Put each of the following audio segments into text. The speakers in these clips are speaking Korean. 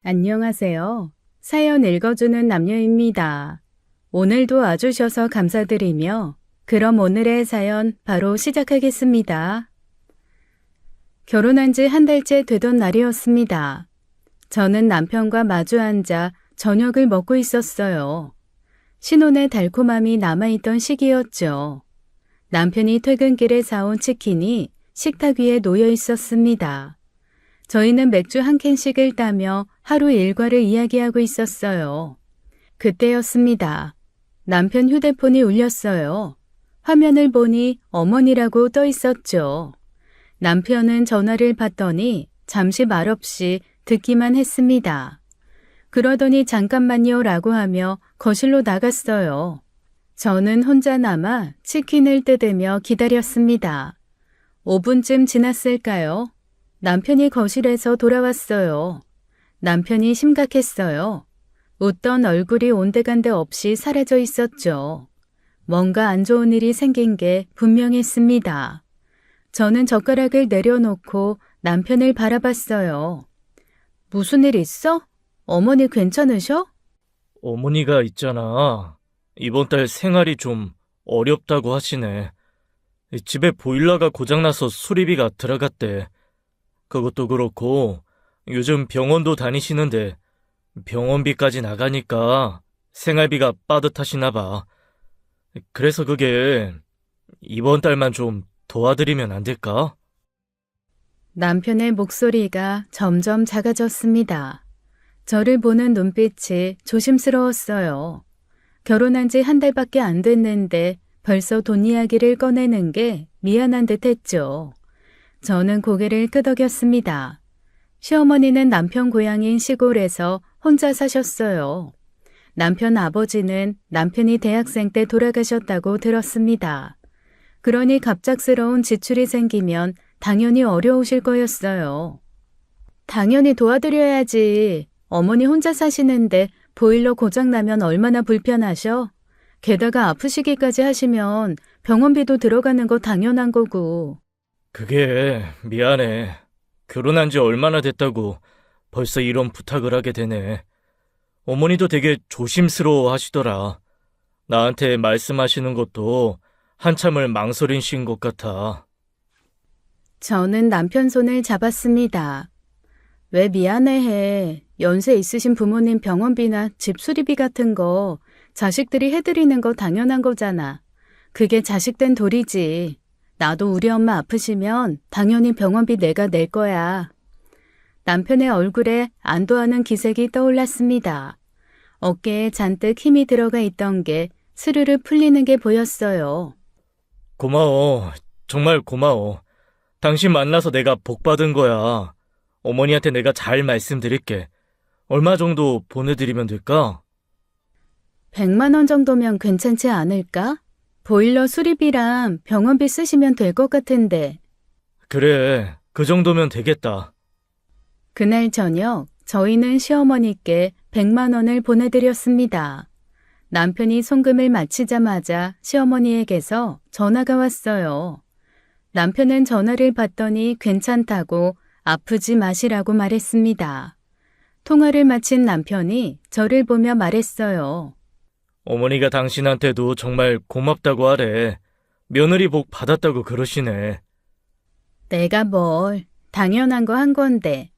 안녕하세요. 사연 읽어주는 남녀입니다. 오늘도 와주셔서 감사드리며 그럼 오늘의 사연 바로 시작하겠습니다. 결혼한 지 한 달째 되던 날이었습니다. 저는 남편과 마주 앉아 저녁을 먹고 있었어요. 신혼의 달콤함이 남아있던 시기였죠. 남편이 퇴근길에 사온 치킨이 식탁 위에 놓여 있었습니다. 저희는 맥주 한 캔씩을 따며 하루 일과를 이야기하고 있었어요. 그때였습니다. 남편 휴대폰이 울렸어요. 화면을 보니 어머니라고 떠 있었죠. 남편은 전화를 받더니 잠시 말없이 듣기만 했습니다. 그러더니 잠깐만요 라고 하며 거실로 나갔어요. 저는 혼자 남아 치킨을 뜯으며 기다렸습니다. 5분쯤 지났을까요? 남편이 거실에서 돌아왔어요. 남편이 심각했어요. 웃던 얼굴이 온데간데 없이 사라져 있었죠. 뭔가 안 좋은 일이 생긴 게 분명했습니다. 저는 젓가락을 내려놓고 남편을 바라봤어요. 무슨 일 있어? 어머니 괜찮으셔? 어머니가 있잖아. 이번 달 생활이 좀 어렵다고 하시네. 집에 보일러가 고장나서 수리비가 들어갔대. 그것도 그렇고 요즘 병원도 다니시는데 병원비까지 나가니까 생활비가 빠듯하시나 봐. 그래서 그게 이번 달만 좀 도와드리면 안 될까? 남편의 목소리가 점점 작아졌습니다. 저를 보는 눈빛이 조심스러웠어요. 결혼한 지 한 달밖에 안 됐는데 벌써 돈 이야기를 꺼내는 게 미안한 듯 했죠. 저는 고개를 끄덕였습니다. 시어머니는 남편 고향인 시골에서 혼자 사셨어요. 남편 아버지는 남편이 대학생 때 돌아가셨다고 들었습니다. 그러니 갑작스러운 지출이 생기면 당연히 어려우실 거였어요. 당연히 도와드려야지. 어머니 혼자 사시는데 보일러 고장나면 얼마나 불편하셔? 게다가 아프시기까지 하시면 병원비도 들어가는 거 당연한 거고. 그게 미안해. 결혼한 지 얼마나 됐다고 벌써 이런 부탁을 하게 되네. 어머니도 되게 조심스러워 하시더라. 나한테 말씀하시는 것도 한참을 망설이신 것 같아. 저는 남편 손을 잡았습니다. 왜 미안해해. 연세 있으신 부모님 병원비나 집 수리비 같은 거 자식들이 해드리는 거 당연한 거잖아. 그게 자식된 도리지. 나도 우리 엄마 아프시면 당연히 병원비 내가 낼 거야. 남편의 얼굴에 안도하는 기색이 떠올랐습니다. 어깨에 잔뜩 힘이 들어가 있던 게 스르르 풀리는 게 보였어요. 고마워. 정말 고마워. 당신 만나서 내가 복 받은 거야. 어머니한테 내가 잘 말씀드릴게. 얼마 정도 보내드리면 될까? 100만 원 정도면 괜찮지 않을까? 보일러 수리비랑 병원비 쓰시면 될 것 같은데. 그래, 그 정도면 되겠다. 그날 저녁 저희는 시어머니께 100만 원을 보내드렸습니다. 남편이 송금을 마치자마자 시어머니에게서 전화가 왔어요. 남편은 전화를 받더니 괜찮다고 아프지 마시라고 말했습니다. 통화를 마친 남편이 저를 보며 말했어요. 어머니가 당신한테도 정말 고맙다고 하래. 며느리 복 받았다고 그러시네. 내가 뭘 당연한 거 한 건데.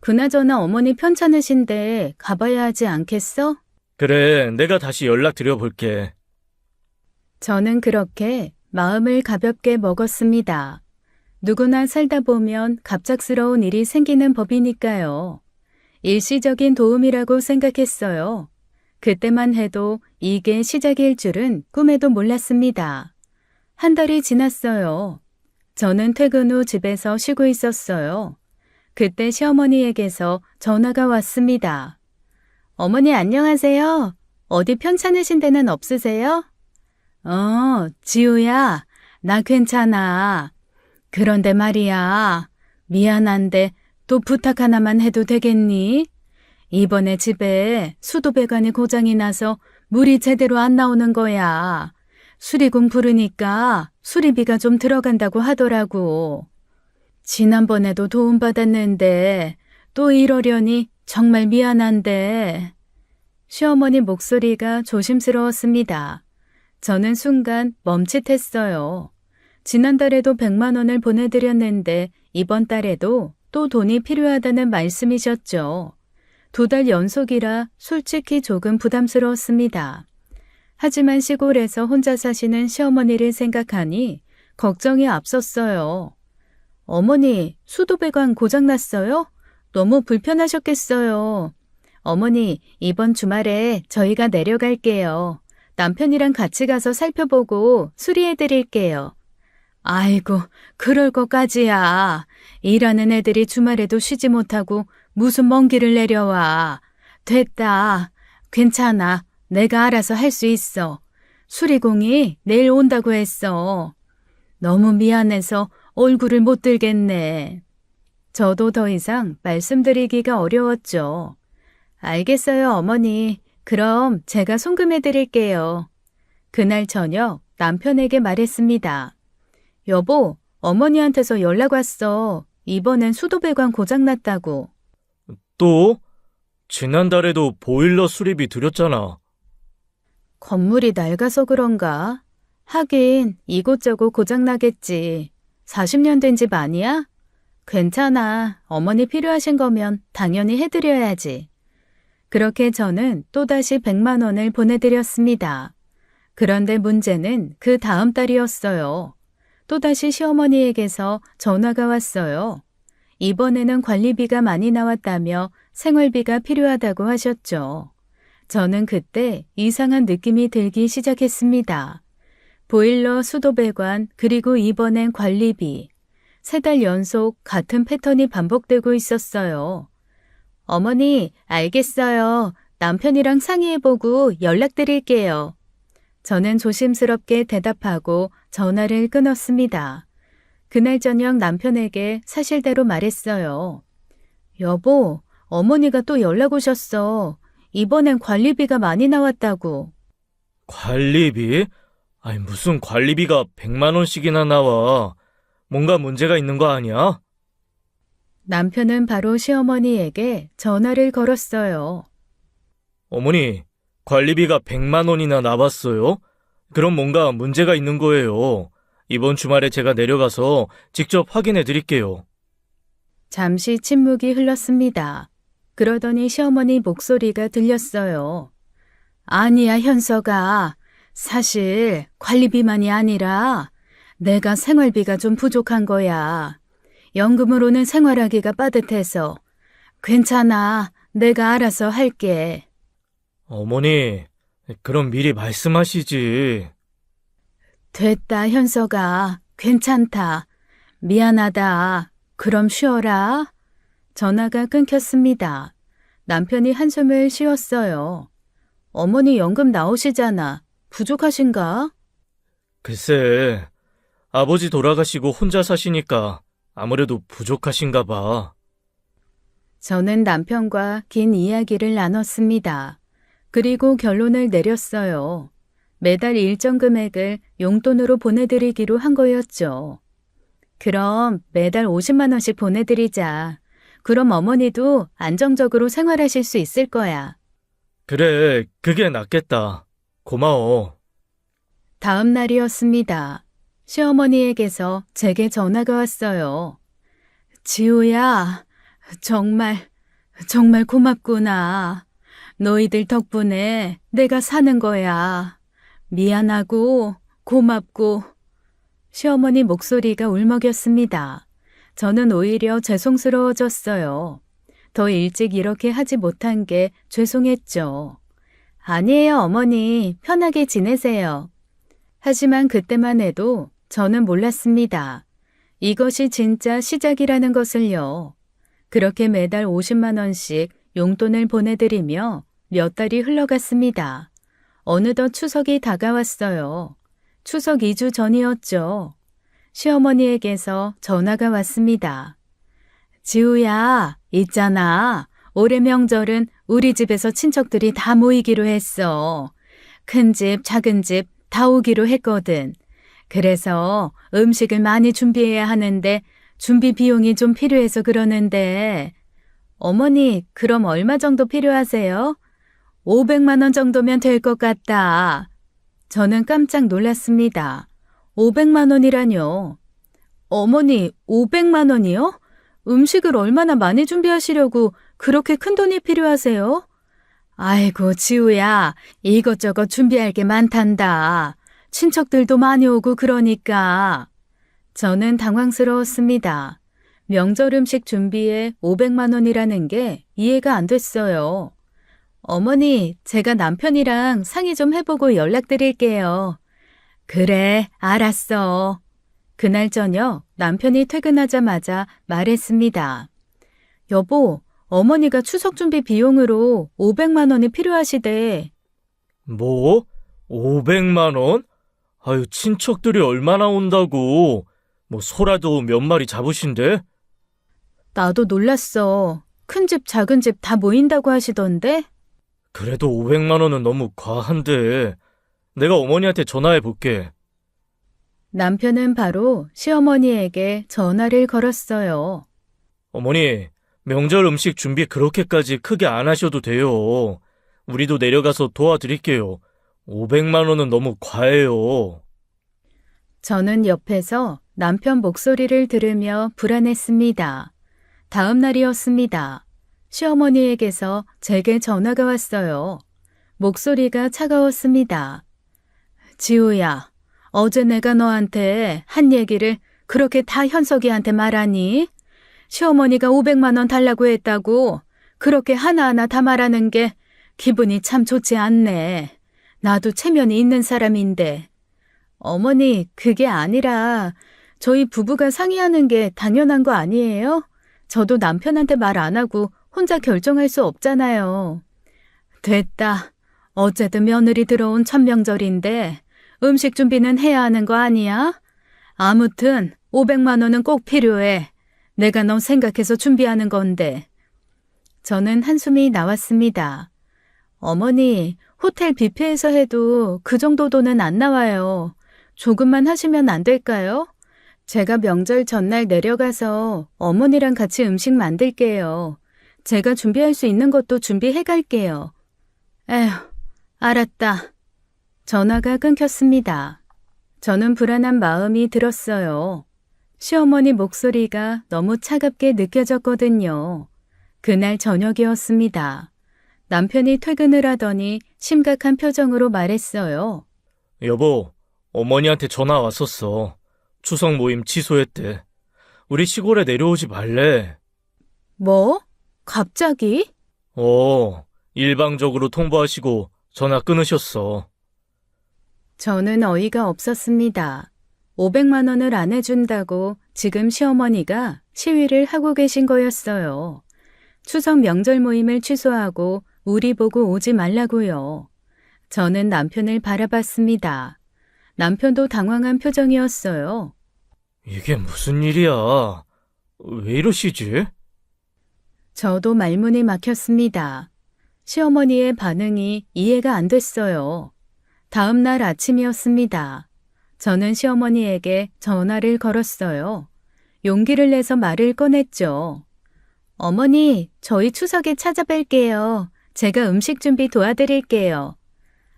그나저나 어머니 편찮으신데 가봐야 하지 않겠어? 그래, 내가 다시 연락드려 볼게. 저는 그렇게 마음을 가볍게 먹었습니다. 누구나 살다 보면 갑작스러운 일이 생기는 법이니까요. 일시적인 도움이라고 생각했어요. 그때만 해도 이게 시작일 줄은 꿈에도 몰랐습니다. 한 달이 지났어요. 저는 퇴근 후 집에서 쉬고 있었어요. 그때 시어머니에게서 전화가 왔습니다. 어머니 안녕하세요. 어디 편찮으신 데는 없으세요? 지우야, 나 괜찮아. 그런데 말이야, 미안한데 또 부탁 하나만 해도 되겠니? 이번에 집에 수도배관이 고장이 나서 물이 제대로 안 나오는 거야. 수리공 부르니까 수리비가 좀 들어간다고 하더라고. 지난번에도 도움받았는데 또 이러려니 정말 미안한데. 시어머니 목소리가 조심스러웠습니다. 저는 순간 멈칫했어요. 지난달에도 100만 원을 보내드렸는데 이번 달에도 또 돈이 필요하다는 말씀이셨죠. 2달 연속이라 솔직히 조금 부담스러웠습니다. 하지만 시골에서 혼자 사시는 시어머니를 생각하니 걱정이 앞섰어요. 어머니, 수도배관 고장났어요? 너무 불편하셨겠어요. 어머니, 이번 주말에 저희가 내려갈게요. 남편이랑 같이 가서 살펴보고 수리해드릴게요. 아이고, 그럴 것까지야. 일하는 애들이 주말에도 쉬지 못하고 무슨 먼 길을 내려와. 됐다. 괜찮아. 내가 알아서 할 수 있어. 수리공이 내일 온다고 했어. 너무 미안해서 얼굴을 못 들겠네. 저도 더 이상 말씀드리기가 어려웠죠. 알겠어요, 어머니. 그럼 제가 송금해 드릴게요. 그날 저녁 남편에게 말했습니다. 여보, 어머니한테서 연락 왔어. 이번엔 수도배관 고장났다고. 또? 지난달에도 보일러 수리비 드렸잖아. 건물이 낡아서 그런가? 하긴 이곳저곳 고장나겠지. 40년 된 집 아니야? 괜찮아. 어머니 필요하신 거면 당연히 해드려야지. 그렇게 저는 또다시 100만 원을 보내드렸습니다. 그런데 문제는 그 다음 달이었어요. 또다시 시어머니에게서 전화가 왔어요. 이번에는 관리비가 많이 나왔다며 생활비가 필요하다고 하셨죠. 저는 그때 이상한 느낌이 들기 시작했습니다. 보일러, 수도배관, 그리고 이번엔 관리비. 3달 연속 같은 패턴이 반복되고 있었어요. 어머니, 알겠어요. 남편이랑 상의해보고 연락드릴게요. 저는 조심스럽게 대답하고 전화를 끊었습니다. 그날 저녁 남편에게 사실대로 말했어요. 여보, 어머니가 또 연락 오셨어. 이번엔 관리비가 많이 나왔다고. 관리비? 아니, 무슨 관리비가 100만 원씩이나 나와. 뭔가 문제가 있는 거 아니야? 남편은 바로 시어머니에게 전화를 걸었어요. 어머니, 관리비가 100만 원이나 나왔어요? 그럼 뭔가 문제가 있는 거예요. 이번 주말에 제가 내려가서 직접 확인해 드릴게요. 잠시 침묵이 흘렀습니다. 그러더니 시어머니 목소리가 들렸어요. 아니야, 현서가. 사실 관리비만이 아니라 내가 생활비가 좀 부족한 거야. 연금으로는 생활하기가 빠듯해서. 괜찮아. 내가 알아서 할게. 어머니, 그럼 미리 말씀하시지. 됐다, 현서가. 괜찮다. 미안하다. 그럼 쉬어라. 전화가 끊겼습니다. 남편이 한숨을 쉬었어요. 어머니 연금 나오시잖아. 부족하신가? 글쎄, 아버지 돌아가시고 혼자 사시니까 아무래도 부족하신가 봐. 저는 남편과 긴 이야기를 나눴습니다. 그리고 결론을 내렸어요. 매달 일정 금액을 용돈으로 보내드리기로 한 거였죠. 그럼 매달 50만 원씩 보내드리자. 그럼 어머니도 안정적으로 생활하실 수 있을 거야. 그래, 그게 낫겠다. 고마워. 다음 날이었습니다. 시어머니에게서 제게 전화가 왔어요. 지우야, 정말 고맙구나. 너희들 덕분에 내가 사는 거야. 미안하고 고맙고. 시어머니 목소리가 울먹였습니다. 저는 오히려 죄송스러워졌어요. 더 일찍 이렇게 하지 못한 게 죄송했죠. 아니에요, 어머니. 편하게 지내세요. 하지만 그때만 해도 저는 몰랐습니다. 이것이 진짜 시작이라는 것을요. 그렇게 매달 50만 원씩 용돈을 보내드리며 몇 달이 흘러갔습니다. 어느덧 추석이 다가왔어요. 추석 2주 전이었죠. 시어머니에게서 전화가 왔습니다. 지우야, 있잖아. 올해 명절은 우리 집에서 친척들이 다 모이기로 했어. 큰 집, 작은 집 다 오기로 했거든. 그래서 음식을 많이 준비해야 하는데 준비 비용이 좀 필요해서 그러는데. 어머니, 그럼 얼마 정도 필요하세요? 500만 원 정도면 될 것 같다. 저는 깜짝 놀랐습니다. 500만 원이라뇨. 어머니, 500만 원이요? 음식을 얼마나 많이 준비하시려고 그렇게 큰 돈이 필요하세요? 아이고, 지우야, 이것저것 준비할 게 많단다. 친척들도 많이 오고 그러니까. 저는 당황스러웠습니다. 명절 음식 준비에 500만 원이라는 게 이해가 안 됐어요. 어머니, 제가 남편이랑 상의 좀 해보고 연락드릴게요. 그래, 알았어. 그날 저녁 남편이 퇴근하자마자 말했습니다. 여보, 어머니가 추석 준비 비용으로 500만 원이 필요하시대. 뭐? 500만 원? 아유, 친척들이 얼마나 온다고. 뭐 소라도 몇 마리 잡으신대? 나도 놀랐어. 큰 집, 작은 집 다 모인다고 하시던데? 그래도 500만 원은 너무 과한데. 내가 어머니한테 전화해 볼게. 남편은 바로 시어머니에게 전화를 걸었어요. 어머니, 명절 음식 준비 그렇게까지 크게 안 하셔도 돼요. 우리도 내려가서 도와드릴게요. 500만 원은 너무 과해요. 저는 옆에서 남편 목소리를 들으며 불안했습니다. 다음 날이었습니다. 시어머니에게서 제게 전화가 왔어요. 목소리가 차가웠습니다. 지우야, 어제 내가 너한테 한 얘기를 그렇게 다 현석이한테 말하니? 시어머니가 500만 원 달라고 했다고 그렇게 하나하나 다 말하는 게 기분이 참 좋지 않네. 나도 체면이 있는 사람인데. 어머니, 그게 아니라 저희 부부가 상의하는 게 당연한 거 아니에요? 저도 남편한테 말 안 하고 혼자 결정할 수 없잖아요. 됐다. 어쨌든 며느리 들어온 천명절인데 음식 준비는 해야 하는 거 아니야? 아무튼 500만 원은 꼭 필요해. 내가 너 생각해서 준비하는 건데. 저는 한숨이 나왔습니다. 어머니, 호텔 뷔페에서 해도 그 정도 돈은 안 나와요. 조금만 하시면 안 될까요? 제가 명절 전날 내려가서 어머니랑 같이 음식 만들게요. 제가 준비할 수 있는 것도 준비해 갈게요. 에휴, 알았다. 전화가 끊겼습니다. 저는 불안한 마음이 들었어요. 시어머니 목소리가 너무 차갑게 느껴졌거든요. 그날 저녁이었습니다. 남편이 퇴근을 하더니 심각한 표정으로 말했어요. 여보, 어머니한테 전화 왔었어. 추석 모임 취소했대. 우리 시골에 내려오지 말래. 뭐? 갑자기? 일방적으로 통보하시고 전화 끊으셨어. 저는 어이가 없었습니다. 500만 원을 안 해준다고 지금 시어머니가 시위를 하고 계신 거였어요. 추석 명절 모임을 취소하고 우리 보고 오지 말라고요. 저는 남편을 바라봤습니다. 남편도 당황한 표정이었어요. 이게 무슨 일이야? 왜 이러시지? 저도 말문이 막혔습니다. 시어머니의 반응이 이해가 안 됐어요. 다음 날 아침이었습니다. 저는 시어머니에게 전화를 걸었어요. 용기를 내서 말을 꺼냈죠. 어머니, 저희 추석에 찾아뵐게요. 제가 음식 준비 도와드릴게요.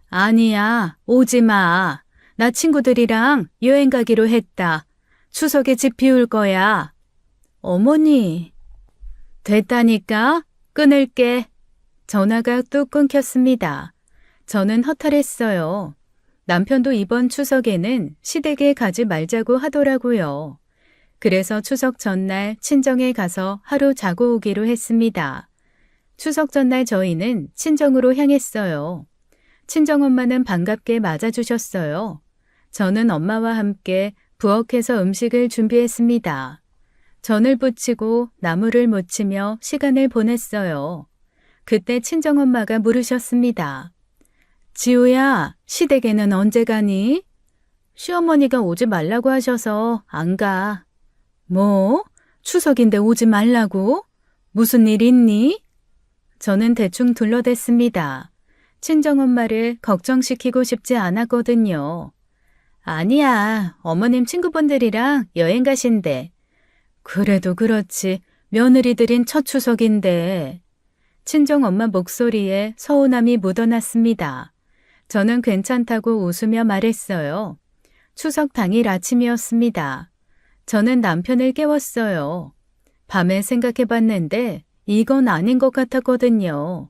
아니야, 오지 마. 나 친구들이랑 여행 가기로 했다. 추석에 집 비울 거야. 어머니. 됐다니까? 끊을게. 전화가 뚝 끊겼습니다. 저는 허탈했어요. 남편도 이번 추석에는 시댁에 가지 말자고 하더라고요. 그래서 추석 전날 친정에 가서 하루 자고 오기로 했습니다. 추석 전날 저희는 친정으로 향했어요. 친정엄마는 반갑게 맞아주셨어요. 저는 엄마와 함께 부엌에서 음식을 준비했습니다. 전을 부치고 나물을 무치며 시간을 보냈어요. 그때 친정엄마가 물으셨습니다. 지우야, 시댁에는 언제 가니? 시어머니가 오지 말라고 하셔서 안 가. 뭐? 추석인데 오지 말라고? 무슨 일 있니? 저는 대충 둘러댔습니다. 친정엄마를 걱정시키고 싶지 않았거든요. 아니야, 어머님 친구분들이랑 여행 가신대. 그래도 그렇지. 며느리들인 첫 추석인데. 친정엄마 목소리에 서운함이 묻어났습니다. 저는 괜찮다고 웃으며 말했어요. 추석 당일 아침이었습니다. 저는 남편을 깨웠어요. 밤에 생각해봤는데 이건 아닌 것 같았거든요.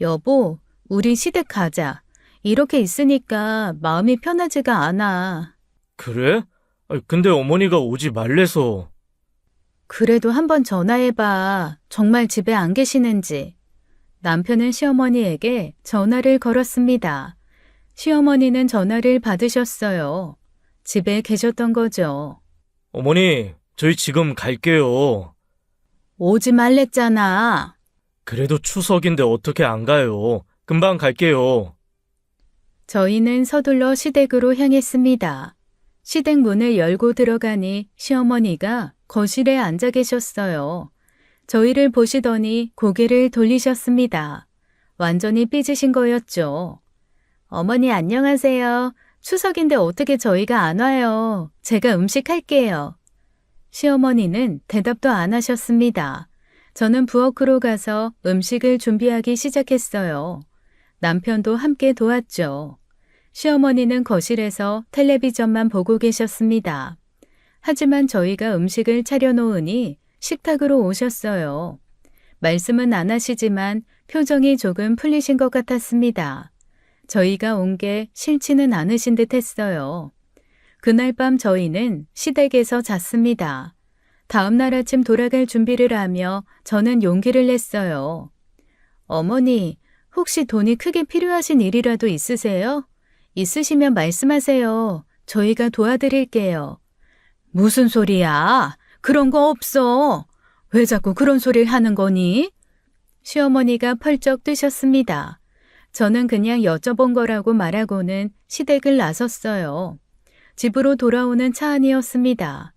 여보, 우리 시댁 가자. 이렇게 있으니까 마음이 편하지가 않아. 그래? 근데 어머니가 오지 말래서. 그래도 한번 전화해봐. 정말 집에 안 계시는지. 남편은 시어머니에게 전화를 걸었습니다. 시어머니는 전화를 받으셨어요. 집에 계셨던 거죠. 어머니, 저희 지금 갈게요. 오지 말랬잖아. 그래도 추석인데 어떻게 안 가요? 금방 갈게요. 저희는 서둘러 시댁으로 향했습니다. 시댁 문을 열고 들어가니 시어머니가 거실에 앉아 계셨어요. 저희를 보시더니 고개를 돌리셨습니다. 완전히 삐지신 거였죠. 어머니 안녕하세요. 추석인데 어떻게 저희가 안 와요? 제가 음식 할게요. 시어머니는 대답도 안 하셨습니다. 저는 부엌으로 가서 음식을 준비하기 시작했어요. 남편도 함께 도왔죠. 시어머니는 거실에서 텔레비전만 보고 계셨습니다. 하지만 저희가 음식을 차려놓으니 식탁으로 오셨어요. 말씀은 안 하시지만 표정이 조금 풀리신 것 같았습니다. 저희가 온 게 싫지는 않으신 듯 했어요. 그날 밤 저희는 시댁에서 잤습니다. 다음 날 아침 돌아갈 준비를 하며 저는 용기를 냈어요. 어머니, 혹시 돈이 크게 필요하신 일이라도 있으세요? 있으시면 말씀하세요. 저희가 도와드릴게요. 무슨 소리야? 그런 거 없어. 왜 자꾸 그런 소리를 하는 거니? 시어머니가 펄쩍 뜨셨습니다. 저는 그냥 여쭤본 거라고 말하고는 시댁을 나섰어요. 집으로 돌아오는 차 안이었습니다.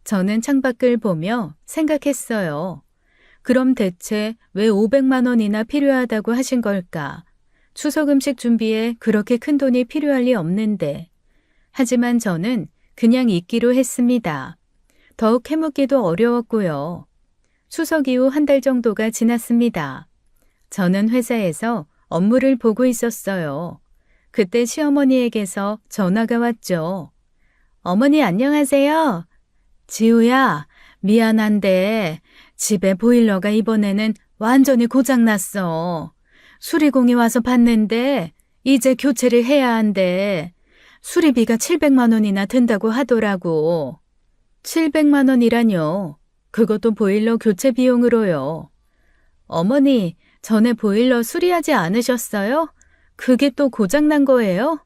저는 창밖을 보며 생각했어요. 그럼 대체 왜 500만 원이나 필요하다고 하신 걸까? 추석 음식 준비에 그렇게 큰 돈이 필요할 리 없는데. 하지만 저는 그냥 있기로 했습니다. 더욱 해묻기도 어려웠고요. 추석 이후 한 달 정도가 지났습니다. 저는 회사에서 업무를 보고 있었어요. 그때 시어머니에게서 전화가 왔죠. 어머니 안녕하세요. 지우야, 미안한데 집에 보일러가 이번에는 완전히 고장났어. 수리공이 와서 봤는데 이제 교체를 해야 한대. 수리비가 700만 원이나 든다고 하더라고. 700만 원이라뇨. 그것도 보일러 교체 비용으로요. 어머니, 전에 보일러 수리하지 않으셨어요? 그게 또 고장난 거예요?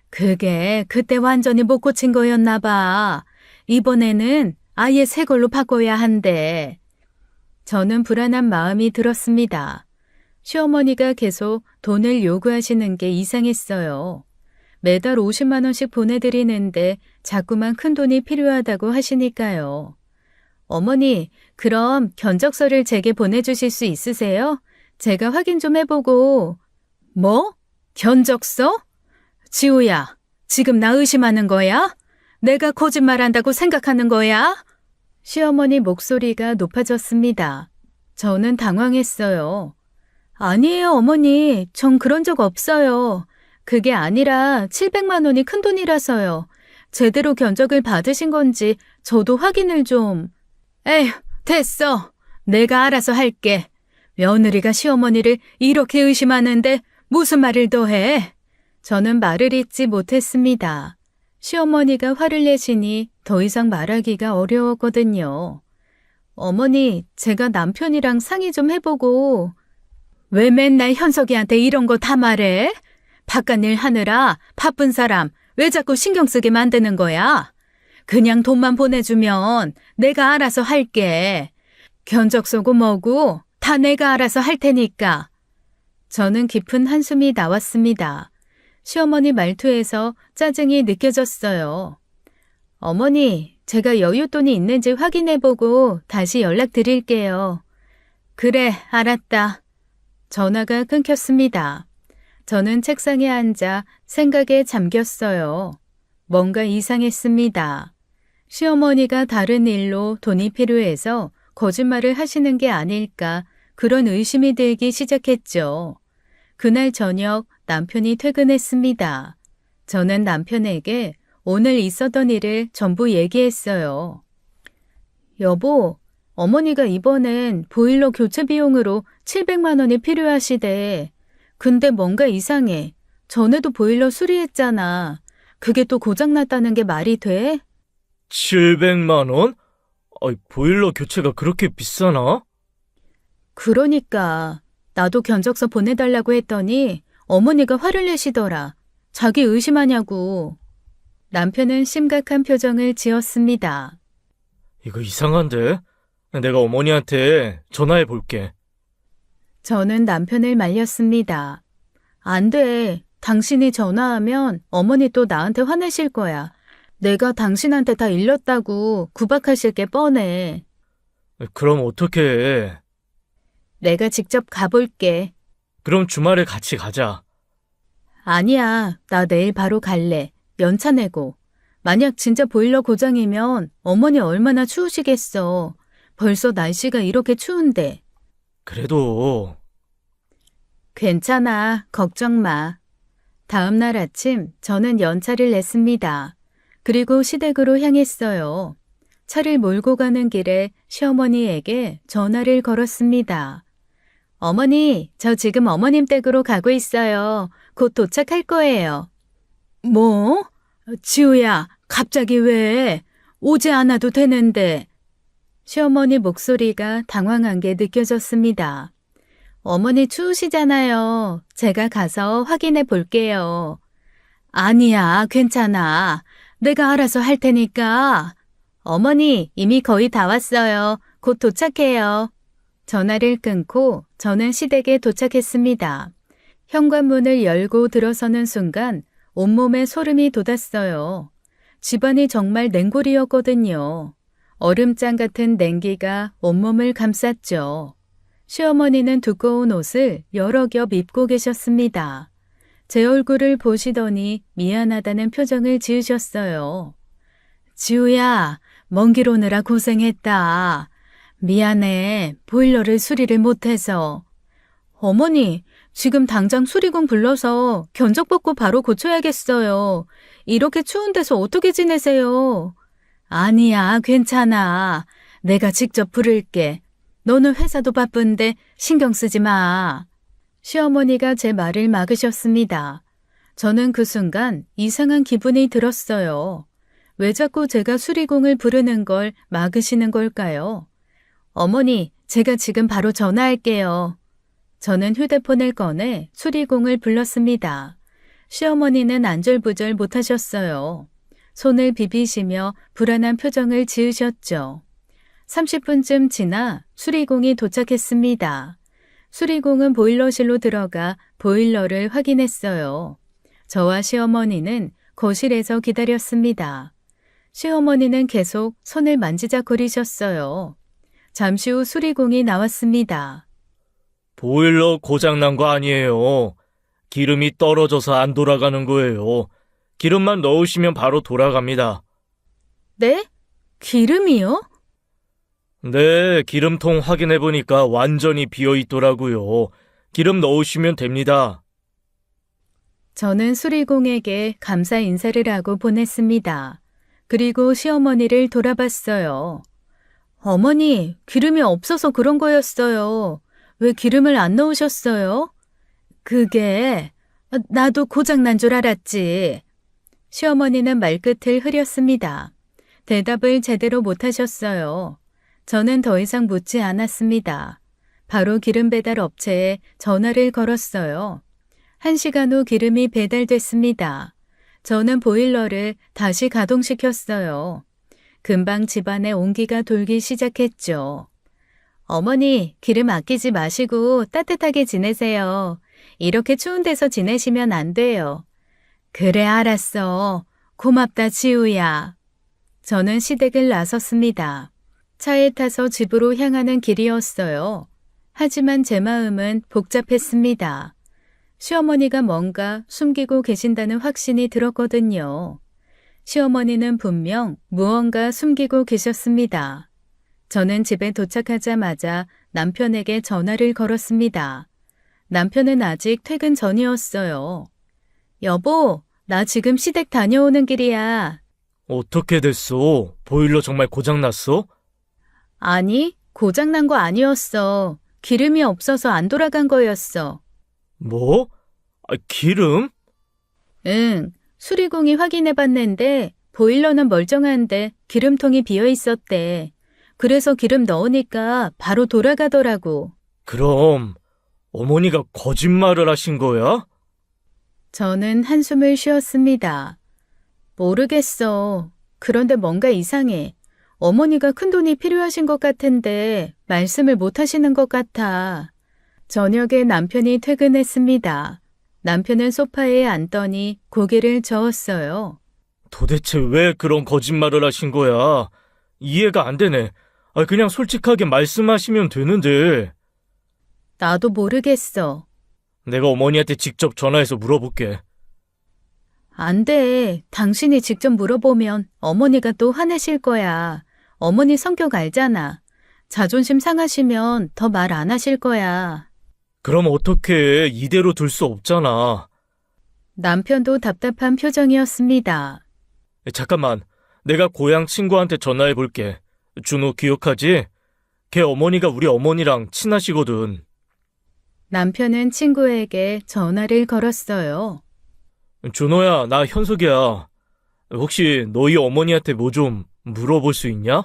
그게 그때 완전히 못 고친 거였나 봐. 이번에는 아예 새 걸로 바꿔야 한대. 저는 불안한 마음이 들었습니다. 시어머니가 계속 돈을 요구하시는 게 이상했어요. 매달 50만 원씩 보내드리는데 자꾸만 큰 돈이 필요하다고 하시니까요. 어머니, 그럼 견적서를 제게 보내주실 수 있으세요? 제가 확인 좀 해보고. 뭐? 견적서? 지우야, 지금 나 의심하는 거야? 내가 거짓말한다고 생각하는 거야? 시어머니 목소리가 높아졌습니다. 저는 당황했어요. 아니에요, 어머니. 전 그런 적 없어요. 그게 아니라 700만 원이 큰 돈이라서요. 제대로 견적을 받으신 건지 저도 확인을 좀. 에휴, 됐어. 내가 알아서 할게. 며느리가 시어머니를 이렇게 의심하는데 무슨 말을 더 해? 저는 말을 잇지 못했습니다. 시어머니가 화를 내시니 더 이상 말하기가 어려웠거든요. 어머니, 제가 남편이랑 상의 좀 해보고. 왜 맨날 현석이한테 이런 거 다 말해? 바깥일 하느라 바쁜 사람 왜 자꾸 신경 쓰게 만드는 거야? 그냥 돈만 보내주면 내가 알아서 할게. 견적서고 뭐고 다 내가 알아서 할 테니까. 저는 깊은 한숨이 나왔습니다. 시어머니 말투에서 짜증이 느껴졌어요. 어머니, 제가 여윳돈이 있는지 확인해보고 다시 연락드릴게요. 그래, 알았다. 전화가 끊겼습니다. 저는 책상에 앉아 생각에 잠겼어요. 뭔가 이상했습니다. 시어머니가 다른 일로 돈이 필요해서 거짓말을 하시는 게 아닐까 그런 의심이 들기 시작했죠. 그날 저녁 남편이 퇴근했습니다. 저는 남편에게 오늘 있었던 일을 전부 얘기했어요. 여보, 어머니가 이번엔 보일러 교체 비용으로 700만 원이 필요하시대. 근데 뭔가 이상해. 전에도 보일러 수리했잖아. 그게 또 고장났다는 게 말이 돼? 700만 원? 보일러 교체가 그렇게 비싸나? 그러니까 나도 견적서 보내달라고 했더니 어머니가 화를 내시더라. 자기 의심하냐고. 남편은 심각한 표정을 지었습니다. 이거 이상한데? 내가 어머니한테 전화해 볼게. 저는 남편을 말렸습니다. 안 돼. 당신이 전화하면 어머니 또 나한테 화내실 거야. 내가 당신한테 다 일렀다고 구박하실 게 뻔해. 그럼 어떻게 해? 내가 직접 가볼게. 그럼 주말에 같이 가자. 아니야. 나 내일 바로 갈래. 연차 내고. 만약 진짜 보일러 고장이면 어머니 얼마나 추우시겠어. 벌써 날씨가 이렇게 추운데. 그래도 괜찮아. 걱정 마. 다음 날 아침 저는 연차를 냈습니다. 그리고 시댁으로 향했어요. 차를 몰고 가는 길에 시어머니에게 전화를 걸었습니다. 어머니, 저 지금 어머님 댁으로 가고 있어요. 곧 도착할 거예요. 뭐? 지우야, 갑자기 왜? 오지 않아도 되는데. 시어머니 목소리가 당황한 게 느껴졌습니다. 어머니 추우시잖아요. 제가 가서 확인해 볼게요. 아니야, 괜찮아. 내가 알아서 할 테니까. 어머니, 이미 거의 다 왔어요. 곧 도착해요. 전화를 끊고 저는 시댁에 도착했습니다. 현관문을 열고 들어서는 순간 온몸에 소름이 돋았어요. 집안이 정말 냉골이었거든요. 얼음장 같은 냉기가 온몸을 감쌌죠. 시어머니는 두꺼운 옷을 여러 겹 입고 계셨습니다. 제 얼굴을 보시더니 미안하다는 표정을 지으셨어요. 지우야, 먼 길 오느라 고생했다. 미안해, 보일러를 수리를 못해서. 어머니, 지금 당장 수리공 불러서 견적 받고 바로 고쳐야겠어요. 이렇게 추운 데서 어떻게 지내세요? 아니야, 괜찮아. 내가 직접 부를게. 너는 회사도 바쁜데 신경 쓰지 마. 시어머니가 제 말을 막으셨습니다. 저는 그 순간 이상한 기분이 들었어요. 왜 자꾸 제가 수리공을 부르는 걸 막으시는 걸까요? 어머니, 제가 지금 바로 전화할게요. 저는 휴대폰을 꺼내 수리공을 불렀습니다. 시어머니는 안절부절 못하셨어요. 손을 비비시며 불안한 표정을 지으셨죠. 30분쯤 지나 수리공이 도착했습니다. 수리공은 보일러실로 들어가 보일러를 확인했어요. 저와 시어머니는 거실에서 기다렸습니다. 시어머니는 계속 손을 만지작거리셨어요. 잠시 후 수리공이 나왔습니다. 보일러 고장난 거 아니에요. 기름이 떨어져서 안 돌아가는 거예요. 기름만 넣으시면 바로 돌아갑니다. 네? 기름이요? 네, 기름통 확인해보니까 완전히 비어있더라고요. 기름 넣으시면 됩니다. 저는 수리공에게 감사 인사를 하고 보냈습니다. 그리고 시어머니를 돌아봤어요. 어머니, 기름이 없어서 그런 거였어요. 왜 기름을 안 넣으셨어요? 그게 나도 고장난 줄 알았지. 시어머니는 말끝을 흐렸습니다. 대답을 제대로 못하셨어요. 저는 더 이상 묻지 않았습니다. 바로 기름 배달 업체에 전화를 걸었어요. 1시간 후 기름이 배달됐습니다. 저는 보일러를 다시 가동시켰어요. 금방 집안에 온기가 돌기 시작했죠. 어머니, 기름 아끼지 마시고 따뜻하게 지내세요. 이렇게 추운 데서 지내시면 안 돼요. 그래, 알았어. 고맙다, 지우야. 저는 시댁을 나섰습니다. 차에 타서 집으로 향하는 길이었어요. 하지만 제 마음은 복잡했습니다. 시어머니가 뭔가 숨기고 계신다는 확신이 들었거든요. 시어머니는 분명 무언가 숨기고 계셨습니다. 저는 집에 도착하자마자 남편에게 전화를 걸었습니다. 남편은 아직 퇴근 전이었어요. 여보, 나 지금 시댁 다녀오는 길이야. 어떻게 됐어? 보일러 정말 고장났어? 아니, 고장난 거 아니었어. 기름이 없어서 안 돌아간 거였어. 뭐? 기름? 응, 수리공이 확인해 봤는데 보일러는 멀쩡한데 기름통이 비어 있었대. 그래서 기름 넣으니까 바로 돌아가더라고. 그럼 어머니가 거짓말을 하신 거야? 저는 한숨을 쉬었습니다. 모르겠어. 그런데 뭔가 이상해. 어머니가 큰돈이 필요하신 것 같은데 말씀을 못 하시는 것 같아. 저녁에 남편이 퇴근했습니다. 남편은 소파에 앉더니 고개를 저었어요. 도대체 왜 그런 거짓말을 하신 거야? 이해가 안 되네. 그냥 솔직하게 말씀하시면 되는데. 나도 모르겠어. 내가 어머니한테 직접 전화해서 물어볼게. 안 돼. 당신이 직접 물어보면 어머니가 또 화내실 거야. 어머니 성격 알잖아. 자존심 상하시면 더 말 안 하실 거야. 그럼 어떡해. 이대로 둘 수 없잖아. 남편도 답답한 표정이었습니다. 잠깐만. 내가 고향 친구한테 전화해 볼게. 준호 기억하지? 걔 어머니가 우리 어머니랑 친하시거든. 남편은 친구에게 전화를 걸었어요. 준호야, 나 현석이야. 혹시 너희 어머니한테 뭐 좀 물어볼 수 있냐?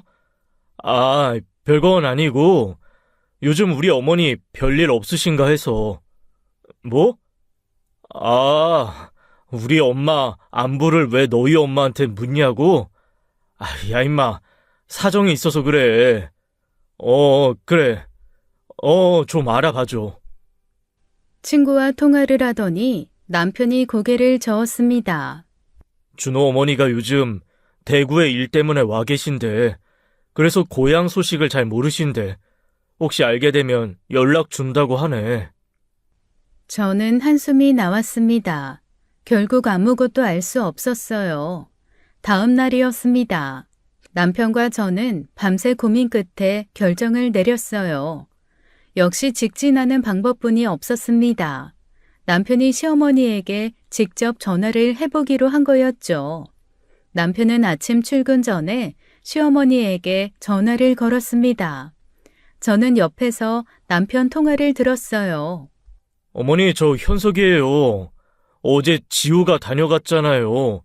별건 아니고 요즘 우리 어머니 별일 없으신가 해서. 뭐? 우리 엄마 안부를 왜 너희 엄마한테 묻냐고? 야 임마, 사정이 있어서 그래. 그래. 좀 알아봐줘. 친구와 통화를 하더니 남편이 고개를 저었습니다. 준호 어머니가 요즘 대구에 일 때문에 와 계신데, 그래서 고향 소식을 잘 모르신대. 혹시 알게 되면 연락 준다고 하네. 저는 한숨이 나왔습니다. 결국 아무것도 알 수 없었어요. 다음 날이었습니다. 남편과 저는 밤새 고민 끝에 결정을 내렸어요. 역시 직진하는 방법뿐이 없었습니다. 남편이 시어머니에게 직접 전화를 해보기로 한 거였죠. 남편은 아침 출근 전에 시어머니에게 전화를 걸었습니다. 저는 옆에서 남편 통화를 들었어요. 어머니, 저 현석이에요. 어제 지우가 다녀갔잖아요.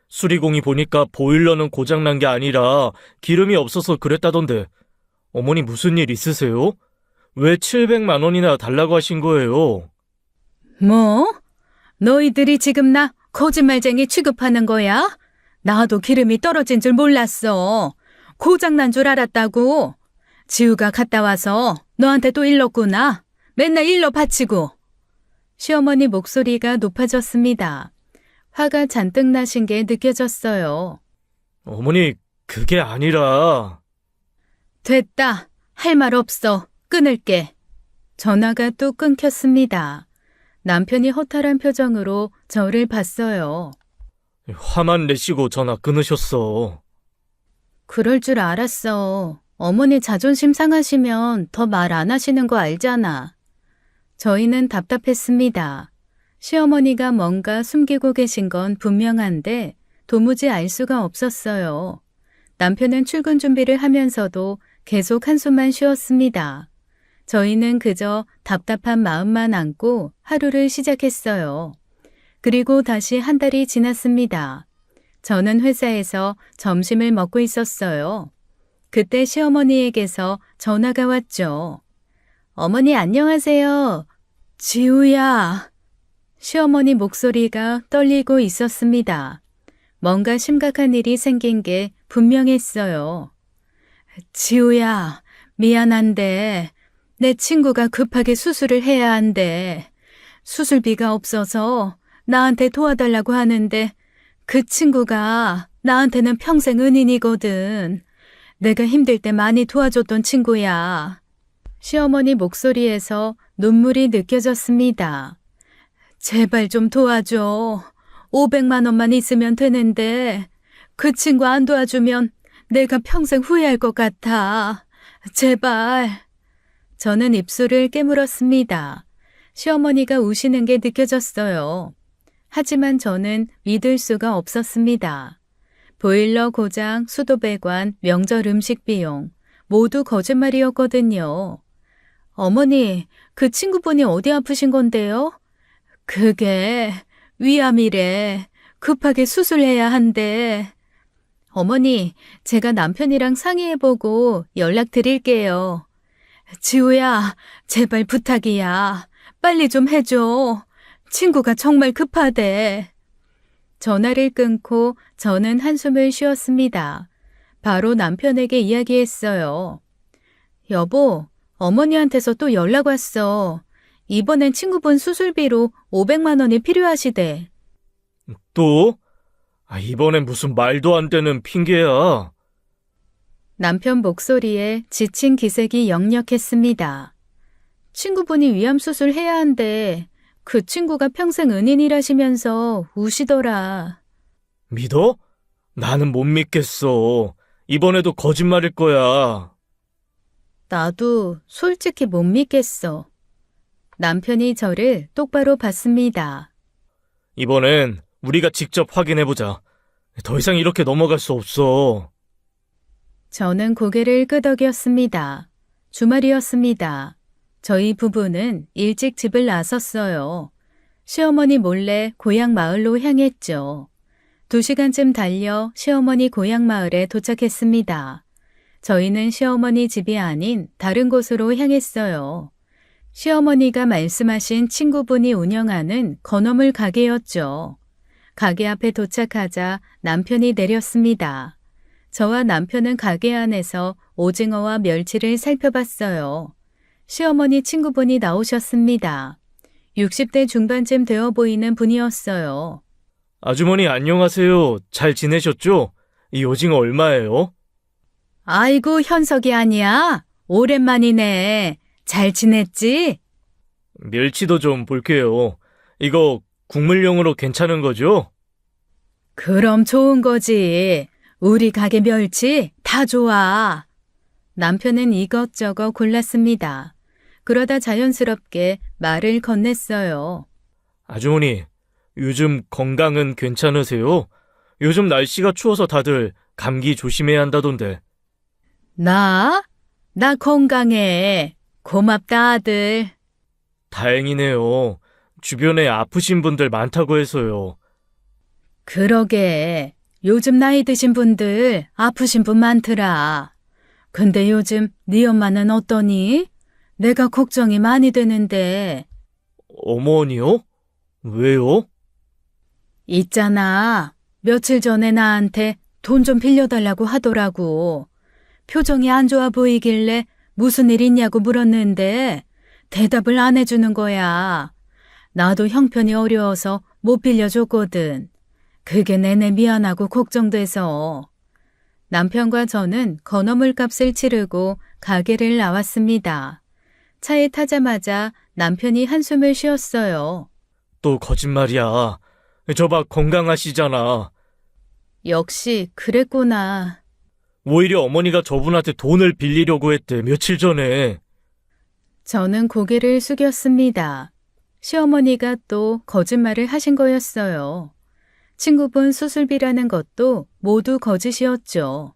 수리공이 보니까 보일러는 고장난 게 아니라 기름이 없어서 그랬다던데. 어머니 무슨 일 있으세요? 왜 700만 원이나 달라고 하신 거예요? 뭐? 너희들이 지금 나 거짓말쟁이 취급하는 거야? 나도 기름이 떨어진 줄 몰랐어. 고장난 줄 알았다고. 지우가 갔다 와서 너한테 또 일렀구나. 맨날 일러 바치고. 시어머니 목소리가 높아졌습니다. 화가 잔뜩 나신 게 느껴졌어요. 어머니, 그게 아니라... 됐다. 할 말 없어. 끊을게. 전화가 또 끊겼습니다. 남편이 허탈한 표정으로 저를 봤어요. 화만 내시고 전화 끊으셨어. 그럴 줄 알았어. 어머니 자존심 상하시면 더 말 안 하시는 거 알잖아. 저희는 답답했습니다. 시어머니가 뭔가 숨기고 계신 건 분명한데 도무지 알 수가 없었어요. 남편은 출근 준비를 하면서도 계속 한숨만 쉬었습니다. 저희는 그저 답답한 마음만 안고 하루를 시작했어요. 그리고 다시 한 달이 지났습니다. 저는 회사에서 점심을 먹고 있었어요. 그때 시어머니에게서 전화가 왔죠. 어머니 안녕하세요. 지우야. 시어머니 목소리가 떨리고 있었습니다. 뭔가 심각한 일이 생긴 게 분명했어요. 지우야, 미안한데 내 친구가 급하게 수술을 해야 한대. 수술비가 없어서 나한테 도와달라고 하는데 그 친구가 나한테는 평생 은인이거든. 내가 힘들 때 많이 도와줬던 친구야. 시어머니 목소리에서 눈물이 느껴졌습니다. 제발 좀 도와줘. 500만 원만 있으면 되는데 그 친구 안 도와주면 내가 평생 후회할 것 같아. 제발. 저는 입술을 깨물었습니다. 시어머니가 우시는 게 느껴졌어요. 하지만 저는 믿을 수가 없었습니다. 보일러 고장, 수도 배관, 명절 음식 비용 모두 거짓말이었거든요. 어머니, 그 친구분이 어디 아프신 건데요? 그게 위암이래. 급하게 수술해야 한대. 어머니, 제가 남편이랑 상의해보고 연락드릴게요. 지우야, 제발 부탁이야. 빨리 좀 해줘. 친구가 정말 급하대. 전화를 끊고 저는 한숨을 쉬었습니다. 바로 남편에게 이야기했어요. 여보, 어머니한테서 또 연락 왔어. 이번엔 친구분 수술비로 500만 원이 필요하시대. 또? 이번엔 무슨 말도 안 되는 핑계야. 남편 목소리에 지친 기색이 역력했습니다. 친구분이 위암 수술 해야 한대. 그 친구가 평생 은인이라시면서 우시더라. 믿어? 나는 못 믿겠어. 이번에도 거짓말일 거야. 나도 솔직히 못 믿겠어. 남편이 저를 똑바로 봤습니다. 이번엔 우리가 직접 확인해보자. 더 이상 이렇게 넘어갈 수 없어. 저는 고개를 끄덕였습니다. 주말이었습니다. 저희 부부는 일찍 집을 나섰어요. 시어머니 몰래 고향 마을로 향했죠. 2시간쯤 달려 시어머니 고향 마을에 도착했습니다. 저희는 시어머니 집이 아닌 다른 곳으로 향했어요. 시어머니가 말씀하신 친구분이 운영하는 건어물 가게였죠. 가게 앞에 도착하자 남편이 내렸습니다. 저와 남편은 가게 안에서 오징어와 멸치를 살펴봤어요. 시어머니 친구분이 나오셨습니다. 60대 중반쯤 되어 보이는 분이었어요. 아주머니 안녕하세요. 잘 지내셨죠? 이 오징어 얼마예요? 아이고, 현석이 아니야. 오랜만이네. 잘 지냈지? 멸치도 좀 볼게요. 이거 국물용으로 괜찮은 거죠? 그럼 좋은 거지. 우리 가게 멸치 다 좋아. 남편은 이것저것 골랐습니다. 그러다 자연스럽게 말을 건넸어요. 아주머니, 요즘 건강은 괜찮으세요? 요즘 날씨가 추워서 다들 감기 조심해야 한다던데. 나 건강해. 고맙다, 아들. 다행이네요. 주변에 아프신 분들 많다고 해서요. 그러게. 요즘 나이 드신 분들 아프신 분 많더라. 근데 요즘 네 엄마는 어떠니? 내가 걱정이 많이 되는데. 어머니요? 왜요? 있잖아. 며칠 전에 나한테 돈 좀 빌려달라고 하더라고. 표정이 안 좋아 보이길래 무슨 일 있냐고 물었는데 대답을 안 해주는 거야. 나도 형편이 어려워서 못 빌려줬거든. 그게 내내 미안하고 걱정돼서. 남편과 저는 건어물 값을 치르고 가게를 나왔습니다. 차에 타자마자 남편이 한숨을 쉬었어요. 또 거짓말이야. 저봐 건강하시잖아. 역시 그랬구나. 오히려 어머니가 저분한테 돈을 빌리려고 했대, 며칠 전에. 저는 고개를 숙였습니다. 시어머니가 또 거짓말을 하신 거였어요. 친구분 수술비라는 것도 모두 거짓이었죠.